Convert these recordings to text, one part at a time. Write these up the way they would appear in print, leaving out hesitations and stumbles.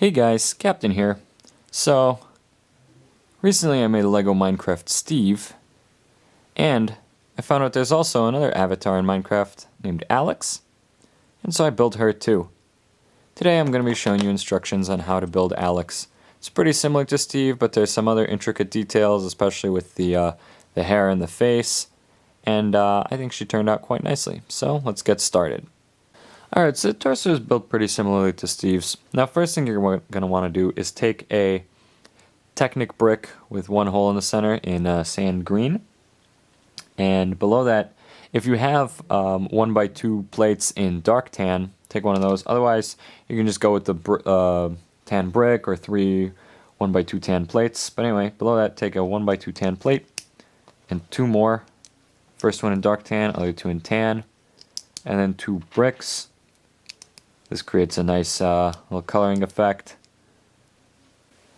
Hey guys, Captain here. So, recently I made a Lego Minecraft Steve, and I found out there's also another avatar in Minecraft named Alex, and so I built her too. Today I'm going to be showing you instructions on how to build Alex. It's pretty similar to Steve, but there's some other intricate details, especially with the hair and the face, and I think she turned out quite nicely. So, let's get started. Alright, so the torso is built pretty similarly to Steve's. Now, first thing you're going to want to do is take a Technic brick with one hole in the center in sand green. And below that, if you have 1x2 plates in dark tan, take one of those. Otherwise, you can just go with the tan brick or 3 1x2 tan plates. But anyway, below that, take a 1x2 tan plate and 2 more. First one in dark tan, other 2 in tan. And then 2 bricks. This creates a nice little coloring effect.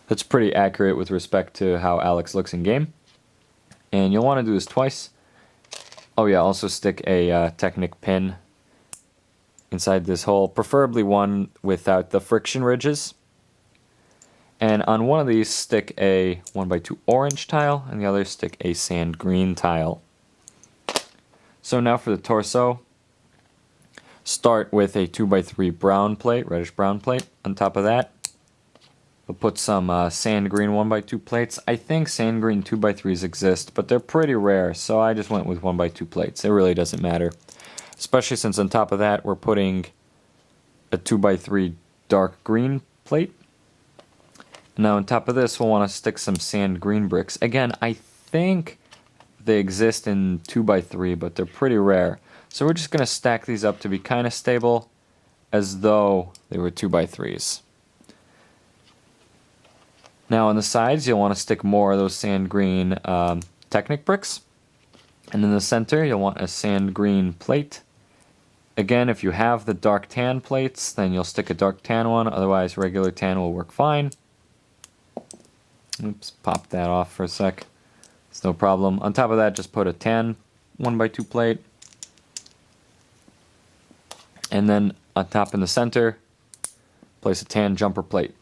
That's pretty accurate with respect to how Alex looks in game. And you'll want to do this twice. Oh yeah, also stick a Technic pin inside this hole, preferably one without the friction ridges. And on one of these, stick a 1x2 orange tile, and the other stick a sand green tile. So now for the torso. Start with a 2x3 brown plate, reddish brown plate. On top of that, we'll put some sand green 1x2 plates. I think sand green 2x3s exist, but they're pretty rare, so I just went with 1x2 plates. It really doesn't matter. Especially since on top of that, we're putting a 2x3 dark green plate. Now on top of this, we'll want to stick some sand green bricks. Again, I think they exist in 2x3, but they're pretty rare. So we're just going to stack these up to be kind of stable, as though they were 2x3s. Now on the sides, you'll want to stick more of those sand green Technic bricks. And in the center, you'll want a sand green plate. Again, if you have the dark tan plates, then you'll stick a dark tan one. Otherwise, regular tan will work fine. Oops, pop that off for a sec. It's no problem. On top of that, just put a tan 1x2 plate. And then on top in the center, place a tan jumper plate.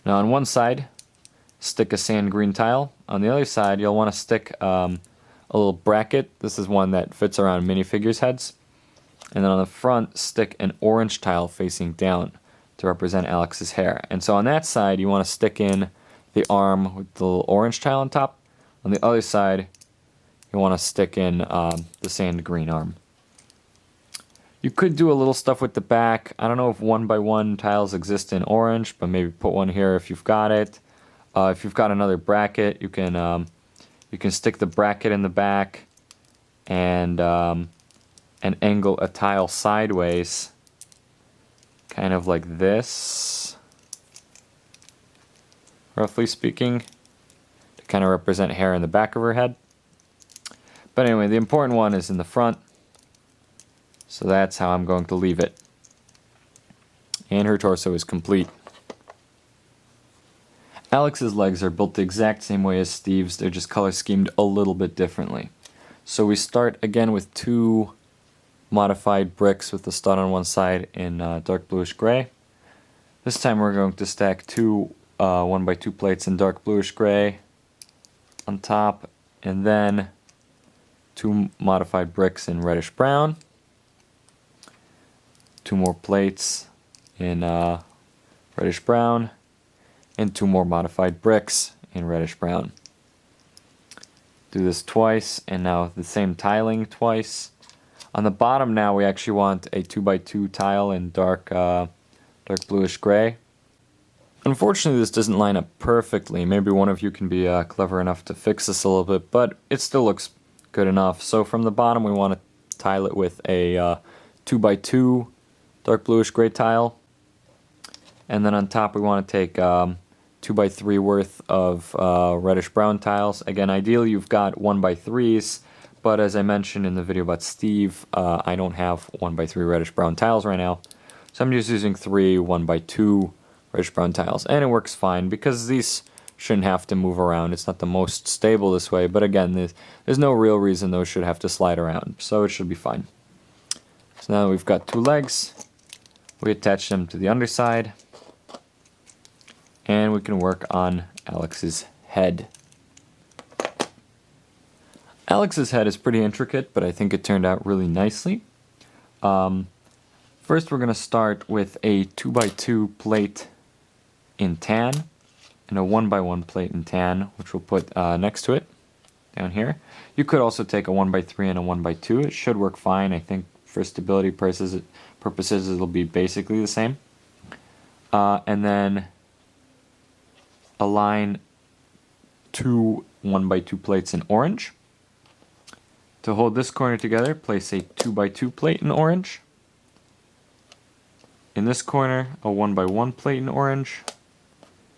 Now on one side, stick a sand green tile. On the other side, you'll want to stick a little bracket. This is one that fits around minifigures' heads. And then on the front, stick an orange tile facing down to represent Alex's hair. And so on that side, you want to stick in the arm with the little orange tile on top. On the other side, you want to stick in the sand green arm. You could do a little stuff with the back. I don't know if 1x1 tiles exist in orange, but maybe put one here if you've got it. If you've got another bracket, you can stick the bracket in the back and angle a tile sideways, kind of like this, roughly speaking, to kind of represent hair in the back of her head. But anyway, the important one is in the front. So that's how I'm going to leave it. And her torso is complete. Alex's legs are built the exact same way as Steve's, they're just color schemed a little bit differently. So we start again with 2 modified bricks with the stud on one side in dark bluish gray. This time we're going to stack 2 1x2 plates in dark bluish gray on top, and then 2 modified bricks in reddish brown. 2 more plates in reddish brown, and 2 more modified bricks in reddish brown. Do this twice, and now the same tiling twice. On the bottom now we actually want a 2x2 tile in dark bluish gray. Unfortunately, this doesn't line up perfectly. Maybe one of you can be clever enough to fix this a little bit, but it still looks good enough. So from the bottom we want to tile it with a 2x2 dark bluish gray tile, and then on top we want to take 2x3 worth of reddish brown tiles. Again, ideally you've got 1x3s, but as I mentioned in the video about Steve, I don't have 1x3 reddish brown tiles right now, so I'm just using 3 1x2 reddish brown tiles, and it works fine because these shouldn't have to move around. It's not the most stable this way, but again, there's no real reason those should have to slide around, so it should be fine. So now we've got 2 legs. We attach them to the underside. And we can work on Alex's head. Alex's head is pretty intricate, but I think it turned out really nicely. First we're going to start with a 2x2 plate in tan and a 1x1 plate in tan, which we'll put next to it down here. You could also take a 1x3 and a 1x2. It should work fine. I think for stability purposes it'll be basically the same. And then align two 1x2 plates in orange. To hold this corner together, place a 2x2 plate in orange. In this corner, a 1x1 plate in orange.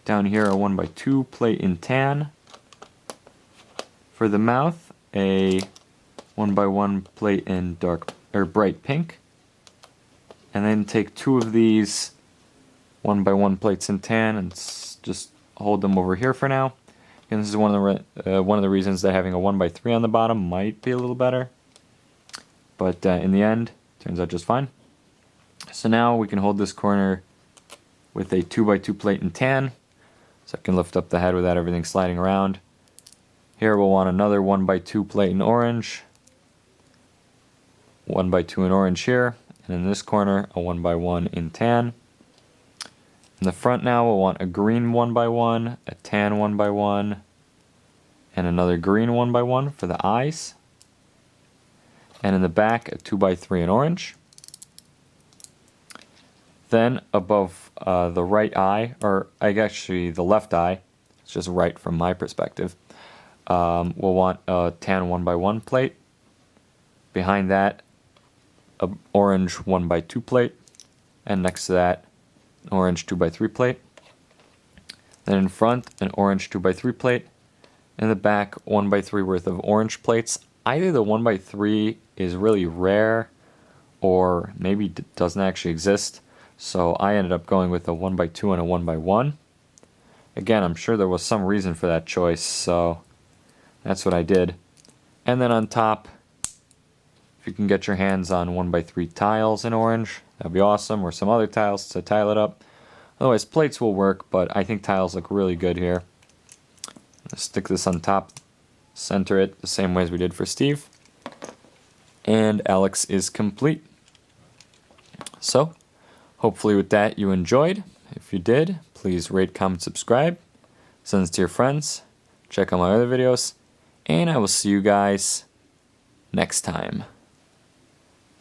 Down here, a 1x2 plate in tan. For the mouth, a 1x1 plate in bright pink. And then take two of these 1x1 plates in tan and just hold them over here for now. And this is one of the reasons that having a 1x3 on the bottom might be a little better. But in the end, turns out just fine. So now we can hold this corner with a 2x2 plate in tan. So I can lift up the head without everything sliding around. Here we'll want another 1x2 plate in orange. 1x2 in orange here. And in this corner, a 1x1 in tan. In the front now, we'll want a green 1x1, a tan 1x1, and another green 1x1 for the eyes. And in the back, a 2x3 in orange. Then above the right eye, or actually the left eye, it's just right from my perspective, we'll want a tan 1x1 plate. Behind that, an orange 1x2 plate. And next to that, an orange 2x3 plate. Then in front, an orange 2x3 plate. In the back, 1x3 worth of orange plates. Either the 1x3 is really rare, or maybe doesn't actually exist. So I ended up going with a 1x2 and a 1x1. Again, I'm sure there was some reason for that choice, so that's what I did. And then on top, if you can get your hands on 1x3 tiles in orange, that'd be awesome, or some other tiles to tile it up. Otherwise, plates will work, but I think tiles look really good here. Let's stick this on top, center it the same way as we did for Steve. And Alex is complete. So, hopefully with that you enjoyed. If you did, please rate, comment, subscribe. Send this to your friends. Check out my other videos. And I will see you guys next time.